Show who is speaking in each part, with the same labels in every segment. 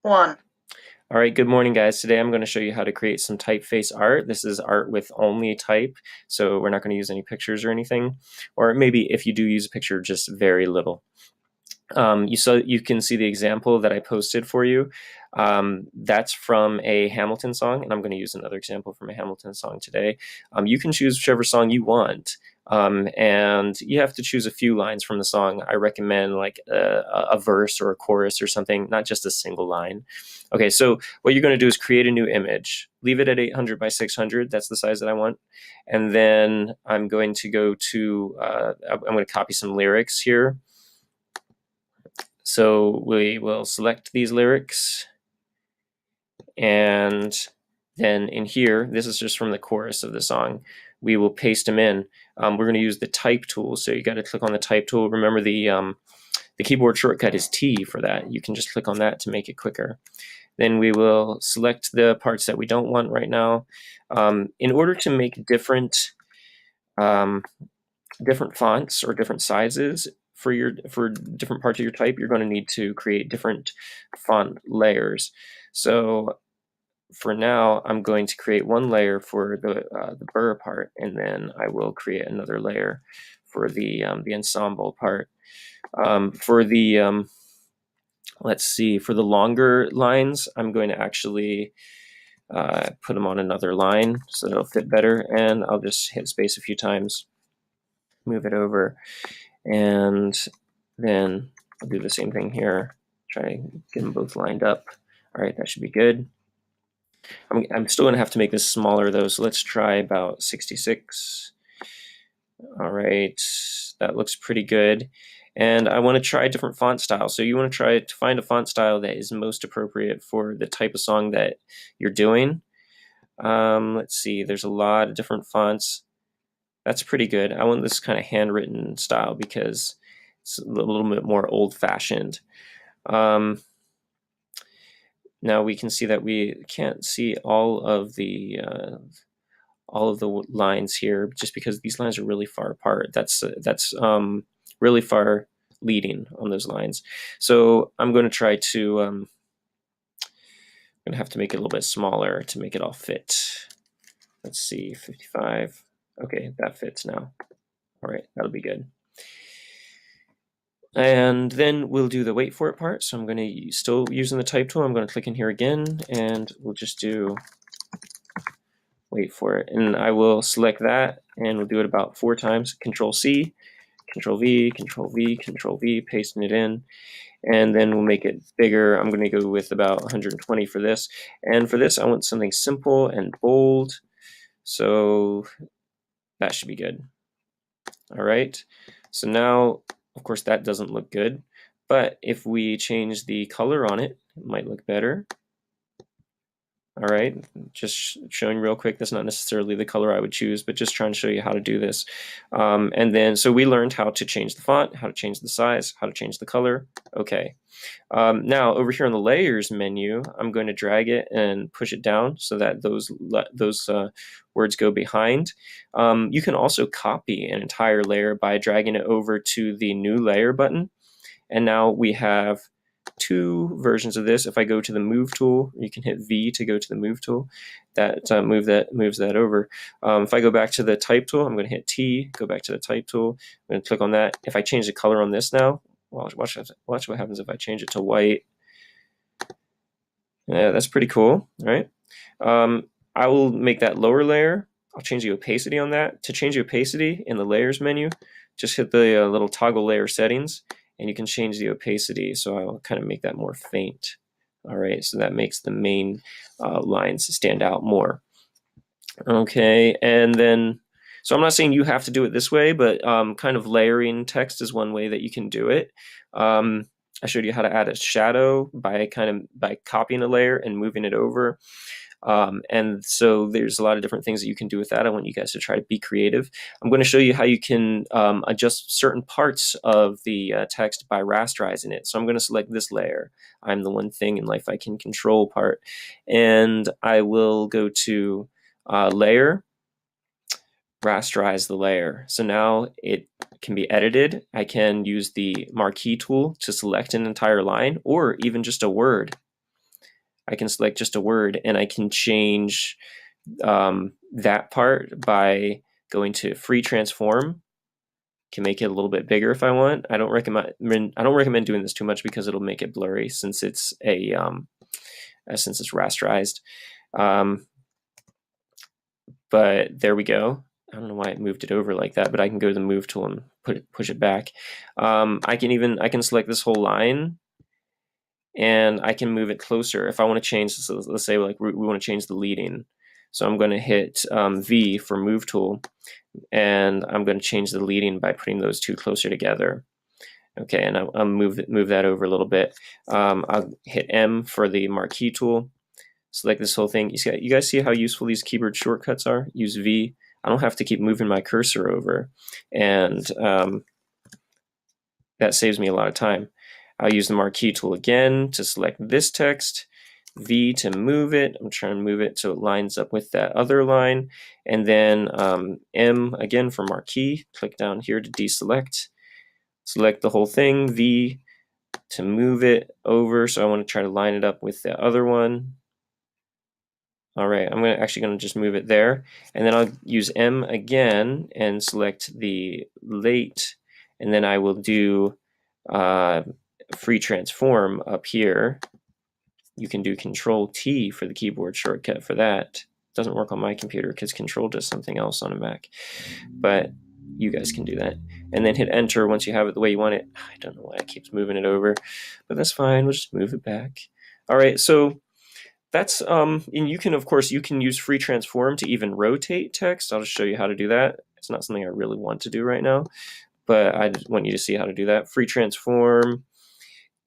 Speaker 1: One.
Speaker 2: All right, good morning, guys. Today I'm going to show you how to create some typeface art. This is art with only type, so we're not going to use any pictures or anything. Or maybe if you do use a picture, just very little. You can see the example that I posted for you. That's from a Hamilton song, and I'm going to use another example from a Hamilton song today. You can choose whichever song you want, and you have to choose a few lines from the song. I recommend like a verse or a chorus or something, not just a single line. Okay, so what you're going to do is create a new image. Leave it at 800 by 600. That's the size that I want. And then I'm going to go to, I'm going to copy some lyrics here. So we will select these lyrics, and then in here, this is just from the chorus of the song, we will paste them in. We're going to use the type tool, so you got to click on the type tool. Remember the keyboard shortcut is T for that. You can just click on that to make it quicker. Then we will select the parts that we don't want right now. In order to make different fonts or different sizes for different parts of your type, you're going to need to create different font layers. So for now, I'm going to create one layer for the burr part, and then I will create another layer for the ensemble part. For the let's see, for the longer lines, I'm going to actually put them on another line so that it'll fit better, and I'll just hit space a few times, move it over, and then I'll do the same thing here. Try to get them both lined up. All right, that should be good. I'm still going to have to make this smaller though, so let's try about 66. All right, that looks pretty good. And I want to try different font styles. So you want to try to find a font style that is most appropriate for the type of song that you're doing. Let's see, there's a lot of different fonts. That's pretty good. I want this kind of handwritten style because it's a little bit more old-fashioned. Now we can see that we can't see all of the lines here just because these lines are really far apart. That's really far leading on those lines. So I'm going to try to I'm going to have to make it a little bit smaller to make it all fit. Let's see, 55. Okay, that fits now. All right, that'll be good. And then we'll do the wait for it part. So I'm going to still using the type tool. I'm going to click in here again, and we'll just do wait for it. And I will select that, and we'll do it about 4 times. Control C, Control V, Control V, Control V, pasting it in. And then we'll make it bigger. I'm going to go with about 120 for this. And for this, I want something simple and bold. So that should be good. All right. So now, of course, that doesn't look good. But if we change the color on it, it might look better. All right, just showing real quick, that's not necessarily the color I would choose, but just trying to show you how to do this. And then, so we learned how to change the font, how to change the size, how to change the color. Okay. Now, over here on the layers menu, I'm going to drag it and push it down so that those words go behind. You can also copy an entire layer by dragging it over to the new layer button. And now we have 2 versions of this. If I go to the move tool, you can hit V to go to the move tool. That moves that over. If I go back to the type tool, I'm going to hit T, go back to the type tool. I'm going to click on that. If I change the color on this now, watch what happens if I change it to white. Yeah, that's pretty cool, right? I will make that lower layer. I'll change the opacity on that. To change the opacity in the layers menu, just hit the little toggle layer settings, and you can change the opacity. So I'll kind of make that more faint. All right, so that makes the main lines stand out more. Okay, and then, so I'm not saying you have to do it this way, but kind of layering text is one way that you can do it. I showed you how to add a shadow by copying a layer and moving it over. And so there's a lot of different things that you can do with that. I want you guys to try to be creative. I'm going to show you how you can adjust certain parts of the text by rasterizing it. So I'm going to select this layer. I'm the one thing in life I can control part. And I will go to layer, rasterize the layer. So now it can be edited. I can use the marquee tool to select an entire line or even just a word. I can select just a word, and I can change that part by going to free transform. Can make it a little bit bigger if I want. I don't recommend doing this too much because it'll make it blurry since it's since it's rasterized. But there we go. I don't know why it moved it over like that, but I can go to the move tool and push it back. I can select this whole line, and I can move it closer if I want to change. So let's say like we want to change the leading. So I'm going to hit V for move tool, and I'm going to change the leading by putting those two closer together. Okay, and I'll move that over a little bit. I'll hit M for the marquee tool. Select this whole thing. You guys see how useful these keyboard shortcuts are? Use V. I don't have to keep moving my cursor over, and that saves me a lot of time. I'll use the marquee tool again to select this text, V to move it. I'm trying to move it so it lines up with that other line, and then M again for marquee. Click down here to deselect. Select the whole thing, V to move it over, so I want to try to line it up with the other one. All right, I'm actually going to just move it there, and then I'll use M again and select the late, and then I will do free transform up here. You can do Control T for the keyboard shortcut for that. It doesn't work on my computer because Control does something else on a Mac, but you guys can do that. And then hit Enter once you have it the way you want it. I don't know why it keeps moving it over, but that's fine. We'll just move it back. All right, so that's and you can, of course, you can use free transform to even rotate text. I'll just show you how to do that. It's not something I really want to do right now, but I just want you to see how to do that. Free transform,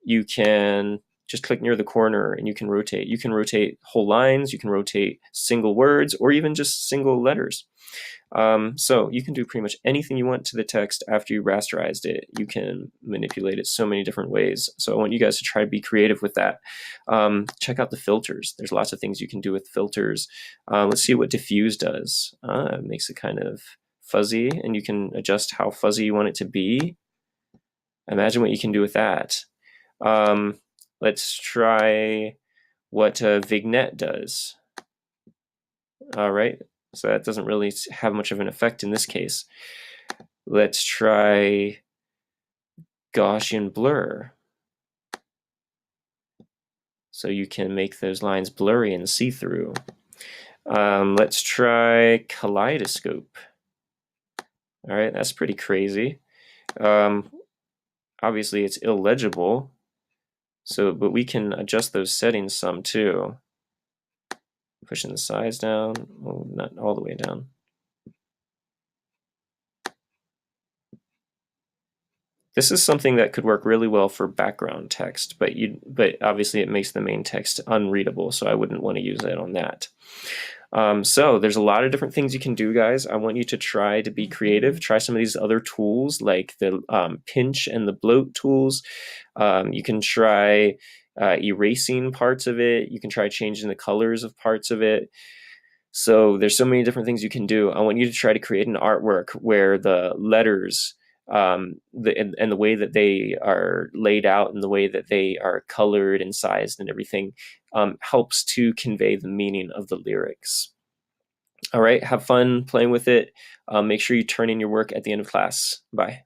Speaker 2: you can just click near the corner and you can rotate. You can rotate whole lines, you can rotate single words, or even just single letters. So you can do pretty much anything you want to the text after you rasterized it. You can manipulate it so many different ways. So I want you guys to try to be creative with that. Check out the filters. There's lots of things you can do with filters. Let's see what diffuse does. It makes it kind of fuzzy, and you can adjust how fuzzy you want it to be. Imagine what you can do with that. Let's try what vignette does. All right. So that doesn't really have much of an effect in this case. Let's try Gaussian blur. So you can make those lines blurry and see-through. Let's try kaleidoscope. All right, that's pretty crazy. Obviously it's illegible, but we can adjust those settings some too. Pushing the size down, well, not all the way down. This is something that could work really well for background text, but obviously it makes the main text unreadable, so I wouldn't want to use it on that. So there's a lot of different things you can do, guys. I want you to try to be creative. Try some of these other tools like the pinch and the bloat tools. You can try erasing parts of it. You can try changing the colors of parts of it. So there's so many different things you can do. I want you to try to create an artwork where the letters and the way that they are laid out and the way that they are colored and sized and everything helps to convey the meaning of the lyrics. All right, have fun playing with it. Make sure you turn in your work at the end of class. Bye.